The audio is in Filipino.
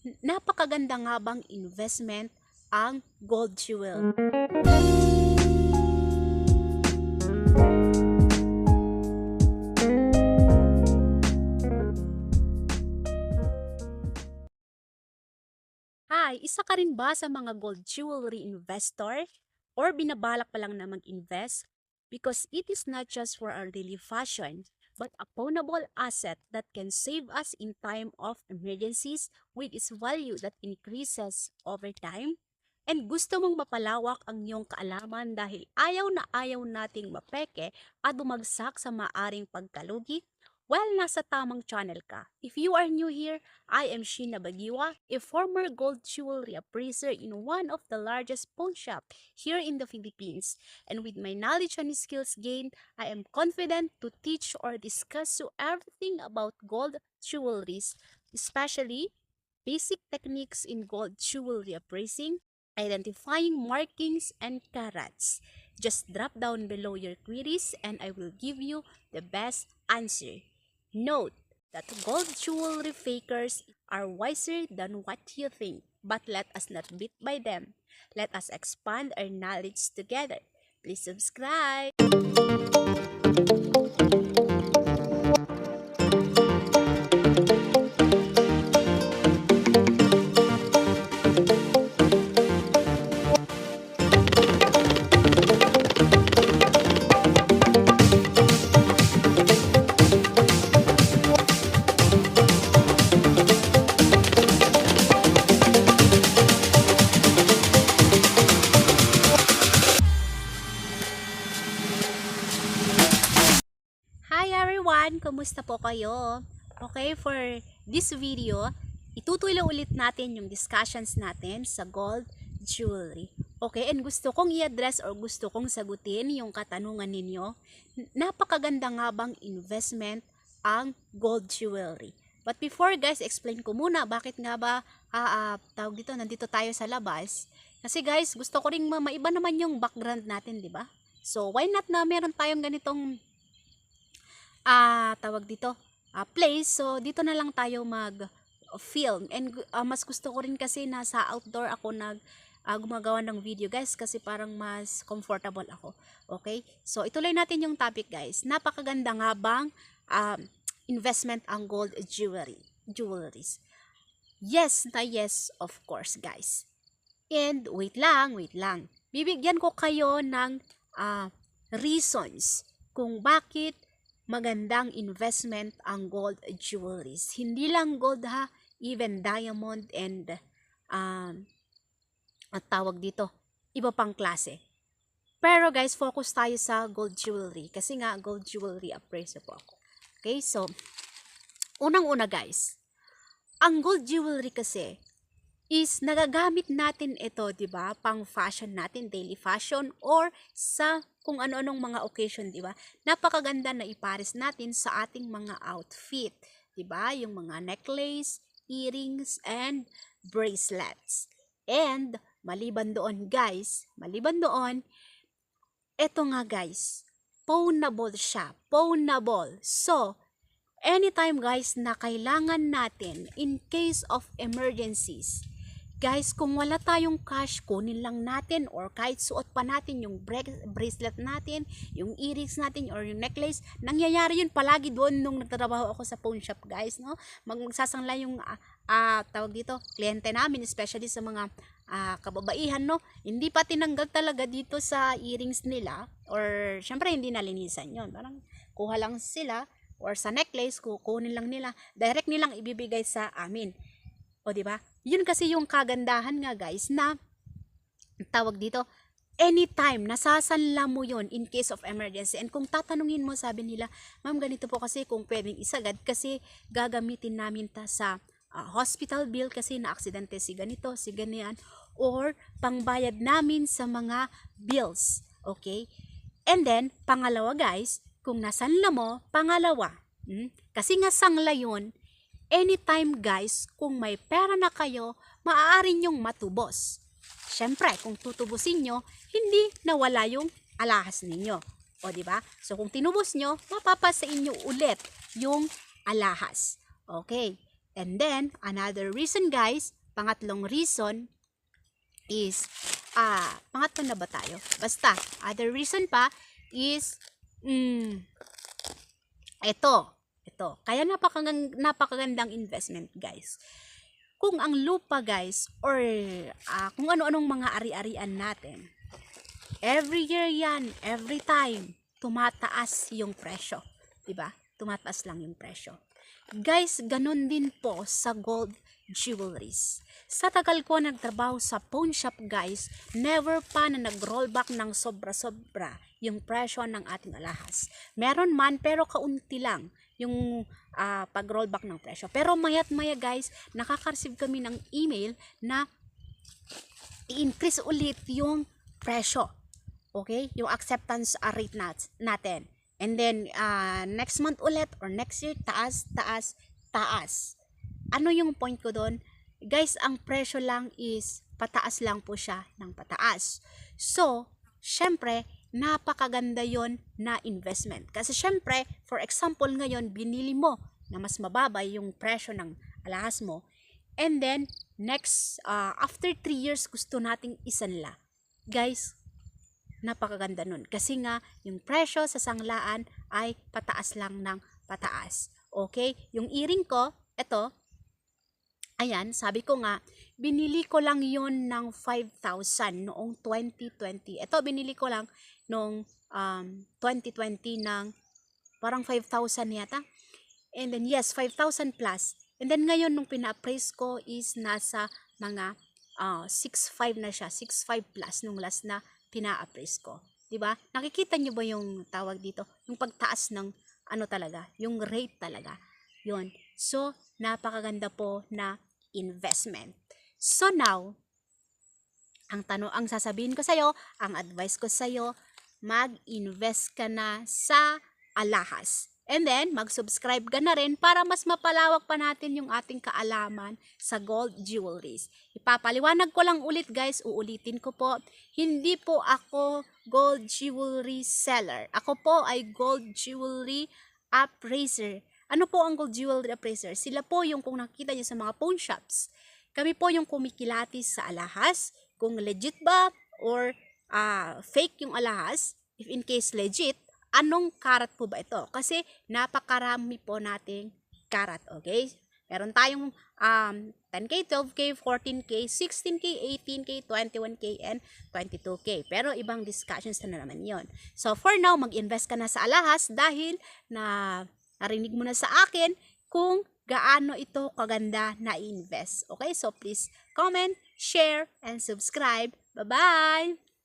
Napakaganda nga bang investment ang gold jewel? Hi, isa ka rin ba sa mga gold jewelry investor? Or binabalak pa lang na mag-invest? Because it is not just for our daily fashion, but a pawnable asset that can save us in time of emergencies with its value that increases over time. And gusto mong mapalawak ang iyong kaalaman dahil ayaw na ayaw nating mapeke at bumagsak sa maaring pagkalugi? Well, nasa tamang channel ka. If you are new here, I am Sheena Bagiwa, a former gold jewelry appraiser in one of the largest pawn shop here in the Philippines. And with my knowledge and skills gained, I am confident to teach or discuss you everything about gold jewelries, especially basic techniques in gold jewelry appraising, identifying markings and carats. Just drop down below your queries and I will give you the best answer. Note that gold jewelry fakers are wiser than what you think, but let us not beat by them. Let us expand our knowledge together. Please subscribe. Hi everyone! Kumusta po kayo? Okay, for this video, itutuloy ulit natin yung discussions natin sa gold jewelry. Okay, and gusto kong i-address or gusto kong sagutin yung katanungan ninyo. Napakaganda nga bang investment ang gold jewelry? But before guys, explain ko muna bakit nga ba tawag dito, nandito tayo sa labas. Kasi guys, gusto ko ring maiba naman yung background natin, di ba? So, why not na meron tayong ganitong tawag dito, place. So, dito na lang tayo mag-film. And mas gusto ko rin kasi nasa outdoor ako gumagawa ng video guys kasi parang mas comfortable ako. Okay? So, ituloy natin yung topic guys. Napakaganda nga bang investment ang gold jewelries? Yes na yes, of course guys. And wait lang. Bibigyan ko kayo ng reasons kung bakit magandang investment ang gold jewelries. Hindi lang gold ha, even diamond and at tawag dito, iba pang klase. Pero guys, focus tayo sa gold jewelry kasi nga gold jewelry appraiser po ako. Okay, so unang-una guys, ang gold jewelry kasi is nagagamit natin ito, 'di ba? Pang fashion natin, daily fashion or sa kung ano-anong mga occasion, 'di ba? Napakaganda na ipares natin sa ating mga outfit, 'di ba? Yung mga necklace, earrings and bracelets. And maliban doon, guys, eto nga guys, pawnable siya, pawnable. So, anytime guys na kailangan natin in case of emergencies, guys, kung wala tayong cash, kunin lang natin or kahit suot pa natin yung bracelet natin, yung earrings natin or yung necklace. Nangyayari yun palagi doon nung nagtatrabaho ako sa pawn shop guys, no? Magsasangla yung tawag dito, kliyente namin, especially sa mga kababaihan, no? Hindi pa tinanggal talaga dito sa earrings nila or syempre hindi nalinisan yon. Parang kuha lang sila or sa necklace, kukunin lang nila, direct nilang ibibigay sa amin. O di ba? Yun kasi yung kagandahan nga guys na tawag dito, anytime nasasanla mo yon in case of emergency. And kung tatanungin mo, sabi nila, ma'am ganito po kasi kung pwedeng isagad kasi gagamitin namin ta sa hospital bill kasi na-aksidente si ganito, si ganyan, or pangbayad namin sa mga bills. Okay? And then, pangalawa guys, kung nasanla mo, pangalawa, kasi nga sangla yun, anytime guys, kung may pera na kayo, maaari nyong matubos. Syempre, kung tutubusin nyo, hindi nawala yung alahas ninyo. O di ba? So kung tinubos nyo, mapapasa inyo ulit yung alahas. Okay. And then, another reason guys, pangatlong reason is, pangatlo na ba tayo? Basta, other reason pa is, ito. Kaya napakagandang investment guys. Kung ang lupa guys, or kung ano-anong mga ari-arian natin, every year yan, every time, tumataas yung presyo. Diba? Tumataas lang yung presyo. Guys, ganun din po sa gold jewelries. Sa tagal ko nagtrabaho sa pawn shop guys, never pa na nag-rollback ng sobra-sobra yung presyo ng ating alahas. Meron man pero kaunti lang yung pag-rollback ng presyo. Pero mayat maya guys, nakaka-receive kami ng email na i-increase ulit yung presyo. Okay? Yung acceptance rate natin. And then, next month ulit or next year, taas. Ano yung point ko doon? Guys, ang presyo lang is pataas lang po siya ng pataas. So, syempre, napakaganda yon na investment. Kasi syempre, for example, ngayon, binili mo na mas mababa yung presyo ng alahas mo. And then, next, after 3 years, gusto nating isanla. Guys, napakaganda nun. Kasi nga, yung presyo sa sanglaan ay pataas lang ng pataas. Okay? Yung earring ko, ito, ayan, sabi ko nga, binili ko lang yon ng 5,000 noong 2020. Ito, binili ko lang noong 2020 ng parang 5,000 yata. And then, yes, 5,000 plus. And then, ngayon, nung pina-appraise ko is nasa mga 6,500 na siya. 6,500 plus nung last na pina-appraise ko. Diba? Nakikita nyo ba yung tawag dito? Yung pagtaas ng ano talaga? Yung rate talaga. Yun. So, napakaganda po na investment. So now, ang sasabihin ko sa'yo, ang advice ko sa'yo, mag-invest ka na sa alahas. And then, mag-subscribe ka na rin para mas mapalawak pa natin yung ating kaalaman sa gold jewelries. Ipapaliwanag ko lang ulit guys, uulitin ko po. Hindi po ako gold jewelry seller. Ako po ay gold jewelry appraiser. Ano po ang gold jewelry appraiser? Sila po yung kung nakita nyo sa mga pawn shops. Kami po yung kumikilatis sa alahas, kung legit ba or fake yung alahas. If in case legit, anong karat po ba ito? Kasi napakarami po nating karat, okay? Meron tayong 10K, 12K, 14K, 16K, 18K, 21K, and 22K. Pero ibang discussions na naman yon. So for now, mag-invest ka na sa alahas dahil narinig mo na sa akin kung gaano ito kaganda na invest. Okay? So please comment, share, and subscribe. Bye-bye!